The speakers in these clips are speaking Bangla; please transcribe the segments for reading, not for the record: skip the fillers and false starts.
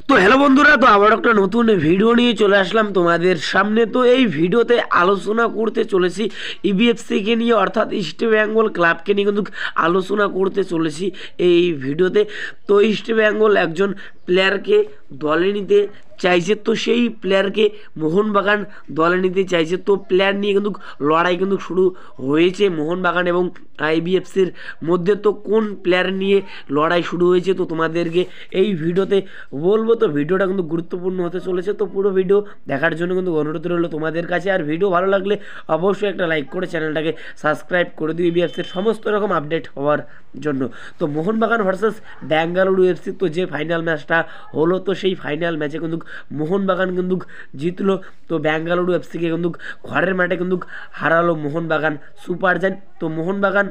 তো হ্যালো বন্ধুরা, তো আবার একটা নতুন ভিডিও নিয়ে চলে আসলাম তোমাদের সামনে। তো এই ভিডিওতে আলোচনা করতে চলেছি ইবিএফসিকে নিয়ে, অর্থাৎ ইস্ট বেঙ্গল ক্লাবকে নিয়ে কিন্তু আলোচনা করতে চলেছি এই ভিডিওতে। তো ইস্ট বেঙ্গল একজন প্লেয়ারকে দলে নিতে চাইছে, তো সেই প্লেয়ারকে মোহনবাগান দলে নিতে চাইছে। তো প্লেয়ার নিয়ে কিন্তু লড়াই কিন্তু শুরু হয়েছে মোহনবাগান এবং আইবিএফসির মধ্যে। তো কোন প্লেয়ার নিয়ে লড়াই শুরু হয়েছে তো তোমাদেরকে এই ভিডিওতে বলবো। তো ভিডিওটা কিন্তু গুরুত্বপূর্ণ হতে চলেছে, তো পুরো ভিডিও দেখার জন্য কিন্তু অনুরোধ রইল তোমাদের কাছে। আর ভিডিও ভালো লাগলে অবশ্যই একটা লাইক করে চ্যানেলটাকে সাবস্ক্রাইব করে দিও ইবিএফসির সমস্ত রকম আপডেট হওয়ার জন্য। তো মোহনবাগান ভার্সেস বেঙ্গালুরু এফসি, তো যে ফাইনাল ম্যাচটা হলো, তো সেই ফাইনাল ম্যাচে কিন্তু মোহনবাগান কিন্তু জিতলো। তো বেঙ্গালুরু এফসিকে কিন্তু ঘরের মাঠে কিন্তু হারালো মোহনবাগান সুপার জায়ান্ট। তো মোহনবাগান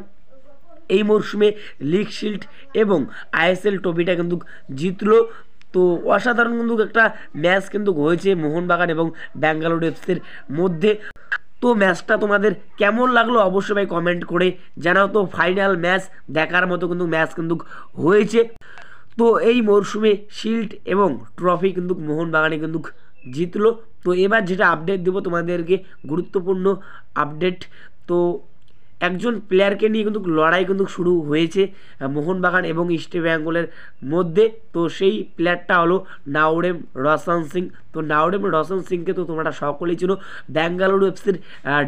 এই মরশুমে লিগ শিল্ড এবং আইএসএল ট্রফিটা কিন্তু জিতলো। তো অসাধারণ কিন্তু একটা ম্যাচ কিন্তু হয়েছে মোহনবাগান এবং বেঙ্গালুরু এফসির মধ্যে। তো ম্যাচটা তোমাদের কেমন লাগলো অবশ্যই ভাই কমেন্ট করে জানাও। তো ফাইনাল ম্যাচ দেখার মতো কিন্তু ম্যাচ কিন্তু হয়েছে। তো এই মরশুমে শিল্ড এবং ট্রফি কিন্তু মোহনবাগানে কিন্তু জিতলো। তো এবার যেটা আপডেট দেবো তোমাদেরকে, গুরুত্বপূর্ণ আপডেট। তো একজন প্লেয়ারকে নিয়ে কিন্তু লড়াই কিন্তু শুরু হয়েছে মোহনবাগান এবং ইস্ট বেঙ্গলের মধ্যে। তো সেই প্লেয়ারটা হলো নাওরেম রোশন সিং। তো নাওরেম রোশন সিংকে তো তোমরা সকলেই চিনো, বেঙ্গালুরু এফসির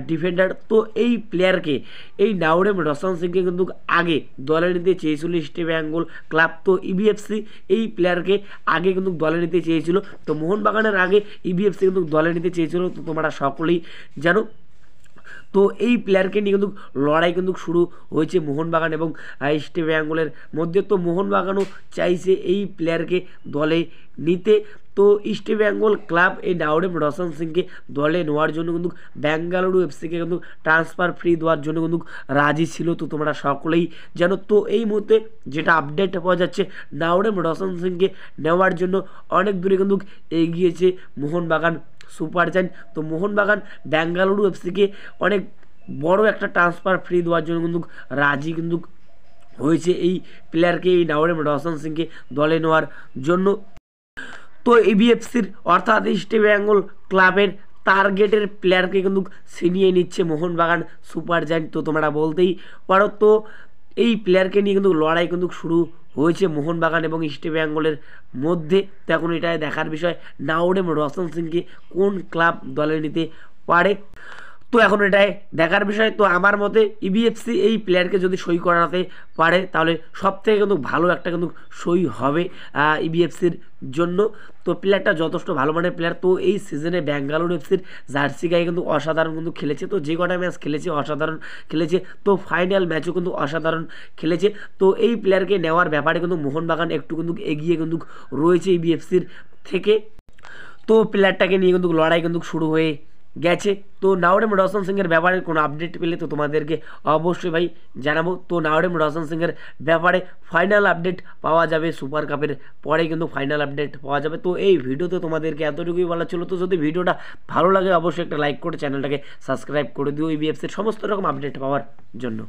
ডিফেন্ডার। তো এই প্লেয়ারকে, এই নাওরেম রোশন সিংকে কিন্তু আগে দলে নিতে চেয়েছিল ইস্ট বেঙ্গল ক্লাব। তো ইবিএফসি এই প্লেয়ারকে আগে কিন্তু দলে নিতে চেয়েছিল। তো মোহনবাগানের আগে ইবিএফসি কিন্তু দলে নিতে চেয়েছিল, তো তোমরা সকলেই জানো। তো এই প্লেয়ারকে নিয়ে কিন্তু লড়াই কিন্তু শুরু হয়েছে মোহনবাগান এবং ইস্ট বেঙ্গলের মধ্যে। তো মোহনবাগানও চাইছে এই প্লেয়ারকে দলে নিতে। তো ইস্ট বেঙ্গল ক্লাব এই নাওরেম রোশন সিংকে দলে নেওয়ার জন্য কিন্তু বেঙ্গালুরু এফসিকে কিন্তু ট্রান্সফার ফ্রি দেওয়ার জন্য কিন্তু রাজি ছিল, তো তোমরা সকলেই জানো। তো এই মুহূর্তে যেটা আপডেট পাওয়া যাচ্ছে, নাওরেম রোশন সিংকে নেওয়ার জন্য অনেক দূরে কিন্তু এগিয়েছে মোহনবাগান সুপার জায়ান্ট। তো মোহনবাগান বেঙ্গালুরু এফসিকে অনেক বড় একটা ট্রান্সফার ফ্রি দেওয়ার জন্য কিন্তু রাজি কিন্তু হয়েছে এই প্লেয়ারকে, এই নাওরেম রোশন সিংকে দলে নেওয়ার জন্য। তো ইবিএফসির অর্থাৎ ইস্ট বেঙ্গল ক্লাবের টার্গেটের প্লেয়ারকে কিন্তু ছিনিয়ে নিচ্ছে মোহনবাগান সুপার জায়ান্ট, তো তোমরা বলতেই পারো। তো এই প্লেয়ারকে নিয়ে কিন্তু লড়াই কিন্তু শুরু হয়েছে মোহনবাগান এবং ইস্ট বেঙ্গলের মধ্যে। তো এখন এটাই দেখার বিষয় নাওরেম রোশন সিংকে কোন ক্লাব দলে নিতে পারে, তো এখন এটাই দেখার বিষয়। তো আমার মতে ইবিএফসি এই প্লেয়ারকে যদি সই করাতে পারে তাহলে সব থেকে কিন্তু ভালো একটা কিন্তু সই হবে ইবিএফসির জন্য। তো প্লেয়ারটা যথেষ্ট ভালো মানের প্লেয়ার। তো এই সিজনে বেঙ্গালুরু এফসির জার্সি গায়ে কিন্তু অসাধারণ কিন্তু খেলেছে। তো যে কটা ম্যাচ খেলেছে অসাধারণ খেলেছে, তো ফাইনাল ম্যাচও কিন্তু অসাধারণ খেলেছে। তো এই প্লেয়ারকে নেওয়ার ব্যাপারে কিন্তু মোহনবাগান একটু কিন্তু এগিয়ে কিন্তু রয়েছে ইবিএফসির থেকে। তো প্লেয়ারটাকে নিয়ে কিন্তু লড়াই কিন্তু শুরু হয়ে গেছে। তো নাওরেম রোশন সিংয়ের ব্যাপারে কোনো আপডেট পেলে তো তোমাদেরকে অবশ্যই ভাই জানাবো। তো নাওরেম রোশন সিংয়ের ব্যাপারে ফাইনাল আপডেট পাওয়া যাবে সুপার কাপের পরে, কিন্তু ফাইনাল আপডেট পাওয়া যাবে। তো এই ভিডিওতে তোমাদেরকে এতটুকুই বলা ছিল। তো যদি ভিডিওটা ভালো লাগে অবশ্যই একটা লাইক করে চ্যানেলটাকে সাবস্ক্রাইব করে দিও ইবিএফসির সমস্ত রকম আপডেট পাওয়ার জন্য।